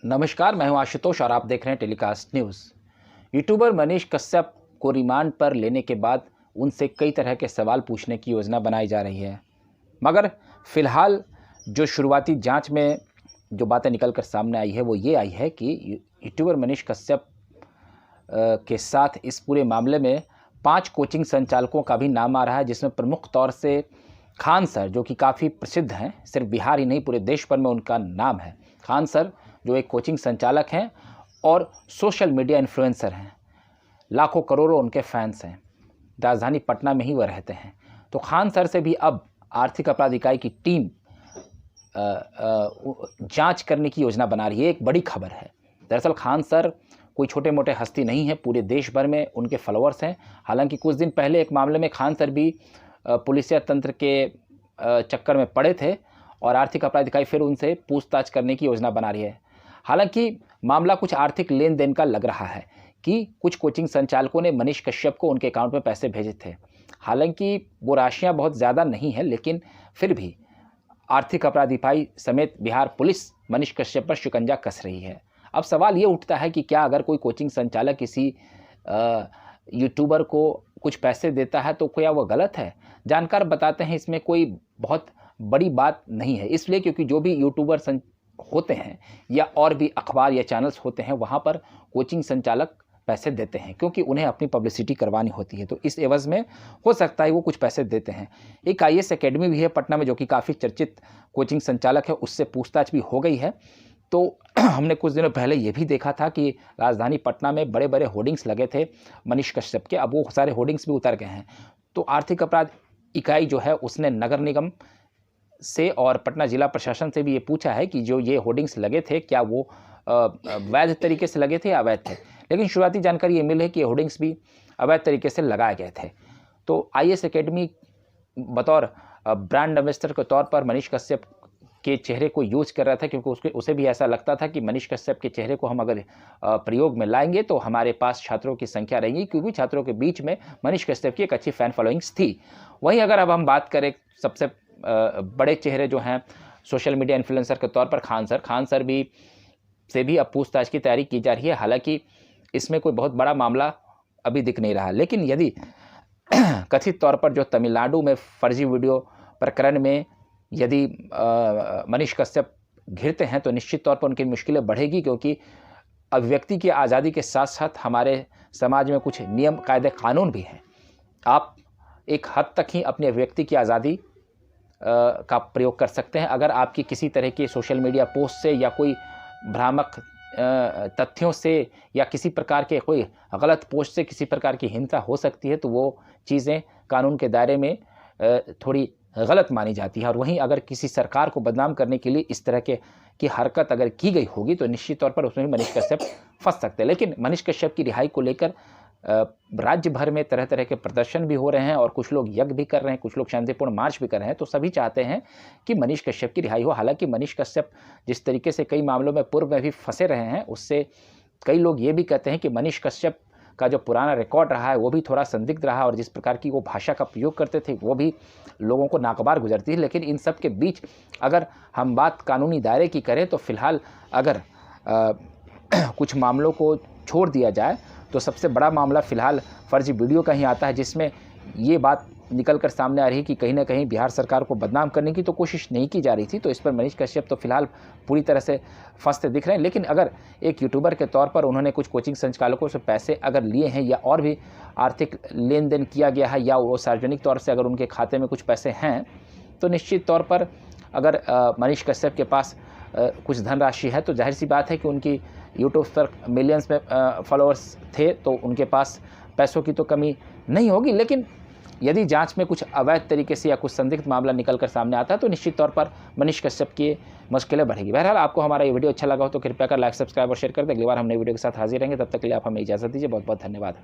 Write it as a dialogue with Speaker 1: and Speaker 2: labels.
Speaker 1: नमस्कार, मैं हूं आशुतोष और आप देख रहे हैं telecast news. YouTuber Manish Kashyap को रिमांड पर लेने के बाद उनसे कई तरह के सवाल पूछने की योजना बनाई जा रही है, मगर फिलहाल जो शुरुआती जांच में जो बातें निकल कर सामने आई है वो ये आई है कि यूट्यूबर मनीष कश्यप के साथ इस पूरे मामले में 5 कोचिंग संचालकों का भी नाम आ रहा है, जिसमें प्रमुख तौर से खान सर, जो कि काफ़ी प्रसिद्ध हैं, सिर्फ बिहार ही नहीं पूरे देश भर में उनका नाम है। खान सर जो एक कोचिंग संचालक हैं और सोशल मीडिया इन्फ्लुएंसर हैं, लाखों करोड़ों उनके फैंस हैं, राजधानी पटना में ही वह रहते हैं। तो खान सर से भी अब आर्थिक अपराध इकाई की टीम जांच करने की योजना बना रही है। एक बड़ी खबर है। दरअसल खान सर कोई छोटे मोटे हस्ती नहीं है, पूरे देश भर में उनके फॉलोअर्स हैं। हालांकि कुछ दिन पहले एक मामले में खान सर भी पुलिसिया तंत्र के चक्कर में पड़े थे और आर्थिक अपराध इकाई फिर उनसे पूछताछ करने की योजना बना रही है। हालांकि मामला कुछ आर्थिक लेन देन का लग रहा है कि कुछ कोचिंग संचालकों ने मनीष कश्यप को उनके अकाउंट में पैसे भेजे थे। हालांकि वो राशियां बहुत ज़्यादा नहीं है, लेकिन फिर भी आर्थिक अपराध इकाई समेत बिहार पुलिस मनीष कश्यप पर शिकंजा कस रही है। अब सवाल ये उठता है कि क्या अगर कोई कोचिंग संचालक किसी यूट्यूबर को कुछ पैसे देता है तो क्या वह गलत है? जानकार बताते हैं इसमें कोई बहुत बड़ी बात नहीं है, इसलिए क्योंकि जो भी यूट्यूबर होते हैं या और भी अखबार या चैनल्स होते हैं, वहाँ पर कोचिंग संचालक पैसे देते हैं क्योंकि उन्हें अपनी पब्लिसिटी करवानी होती है। तो इस एवज़ में हो सकता है वो कुछ पैसे देते हैं। एक IAS एकेडमी भी है पटना में, जो कि काफ़ी चर्चित कोचिंग संचालक है, उससे पूछताछ भी हो गई है। तो हमने कुछ दिनों पहले ये भी देखा था कि राजधानी पटना में बड़े बड़े होर्डिंग्स लगे थे मनीष कश्यप के, अब वो सारे होर्डिंग्स भी उतर गए हैं। तो आर्थिक अपराध इकाई जो है उसने नगर निगम से और पटना जिला प्रशासन से भी ये पूछा है कि जो ये होर्डिंग्स लगे थे क्या वो वैध तरीके से लगे थे या अवैध थे। लेकिन शुरुआती जानकारी ये मिली है कि ये होर्डिंग्स भी अवैध तरीके से लगाए गए थे। तो IAS एकेडमी बतौर ब्रांड एम्बेसडर के तौर पर मनीष कश्यप के चेहरे को यूज कर रहा था, क्योंकि उसे भी ऐसा लगता था कि मनीष कश्यप के चेहरे को हम अगर प्रयोग में लाएंगे तो हमारे पास छात्रों की संख्या रहेगी, क्योंकि छात्रों के बीच में मनीष कश्यप की एक अच्छी फैन फॉलोइंग्स थी। वहीं अगर अब हम बात करें सबसे बड़े चेहरे जो हैं सोशल मीडिया इन्फ्लुएंसर के तौर पर खान सर भी से भी अब पूछताछ की तैयारी की जा रही है। हालांकि इसमें कोई बहुत बड़ा मामला अभी दिख नहीं रहा, लेकिन यदि कथित तौर पर जो तमिलनाडु में फर्जी वीडियो प्रकरण में यदि मनीष कश्यप घिरते हैं तो निश्चित तौर पर उनकी मुश्किलें बढ़ेगी, क्योंकि अभिव्यक्ति की आज़ादी के साथ साथ हमारे समाज में कुछ नियम कायदे कानून भी हैं। आप एक हद तक ही अपनी अभिव्यक्ति की आज़ादी का प्रयोग कर सकते हैं। अगर आपकी किसी तरह की सोशल मीडिया पोस्ट से या कोई भ्रामक तथ्यों से या किसी प्रकार के कोई गलत पोस्ट से किसी प्रकार की हिंसा हो सकती है, तो वो चीज़ें कानून के दायरे में थोड़ी गलत मानी जाती है। और वहीं अगर किसी सरकार को बदनाम करने के लिए इस तरह की हरकत अगर की गई होगी तो निश्चित तौर पर उसमें मनीष कश्यप फंस सकते हैं। लेकिन मनीष कश्यप की रिहाई को लेकर राज्य भर में तरह तरह के प्रदर्शन भी हो रहे हैं और कुछ लोग यज्ञ भी कर रहे हैं, कुछ लोग शांतिपूर्ण मार्च भी कर रहे हैं। तो सभी चाहते हैं कि मनीष कश्यप की रिहाई हो। हालांकि मनीष कश्यप जिस तरीके से कई मामलों में पूर्व में भी फंसे रहे हैं, उससे कई लोग ये भी कहते हैं कि मनीष कश्यप का जो पुराना रिकॉर्ड रहा है वो भी थोड़ा संदिग्ध रहा, और जिस प्रकार की वो भाषा का प्रयोग करते थे वो भी लोगों को नागवार गुजरती है। लेकिन इन सब के बीच अगर हम बात कानूनी दायरे की करें तो फिलहाल अगर कुछ मामलों को छोड़ दिया जाए तो सबसे बड़ा मामला फिलहाल फर्जी वीडियो का ही आता है, जिसमें ये बात निकल कर सामने आ रही है कि कहीं ना कहीं बिहार सरकार को बदनाम करने की तो कोशिश नहीं की जा रही थी। तो इस पर मनीष कश्यप तो फिलहाल पूरी तरह से फंसते दिख रहे हैं। लेकिन अगर एक यूट्यूबर के तौर पर उन्होंने कुछ कोचिंग संचालकों से पैसे अगर लिए हैं या और भी आर्थिक लेन देन किया गया है या वो सार्वजनिक तौर से अगर उनके खाते में कुछ पैसे हैं, तो निश्चित तौर पर अगर मनीष कश्यप के पास कुछ धनराशि है तो जाहिर सी बात है कि उनकी यूट्यूब पर मिलियंस में फॉलोअर्स थे, तो उनके पास पैसों की तो कमी नहीं होगी। लेकिन यदि जांच में कुछ अवैध तरीके से या कुछ संदिग्ध मामला निकल कर सामने आता है तो निश्चित तौर पर मनीष कश्यप की मुश्किलें बढ़ेगी। बहरहाल आपको हमारा ये वीडियो अच्छा लगा हो तो कृपया कर लाइक, सब्सक्राइब और शेयर कर दें। अगली बार हम नई वीडियो के साथ हाजिर रहेंगे, तब तक के लिए आप हमें इजाज़त दीजिए। बहुत बहुत धन्यवाद।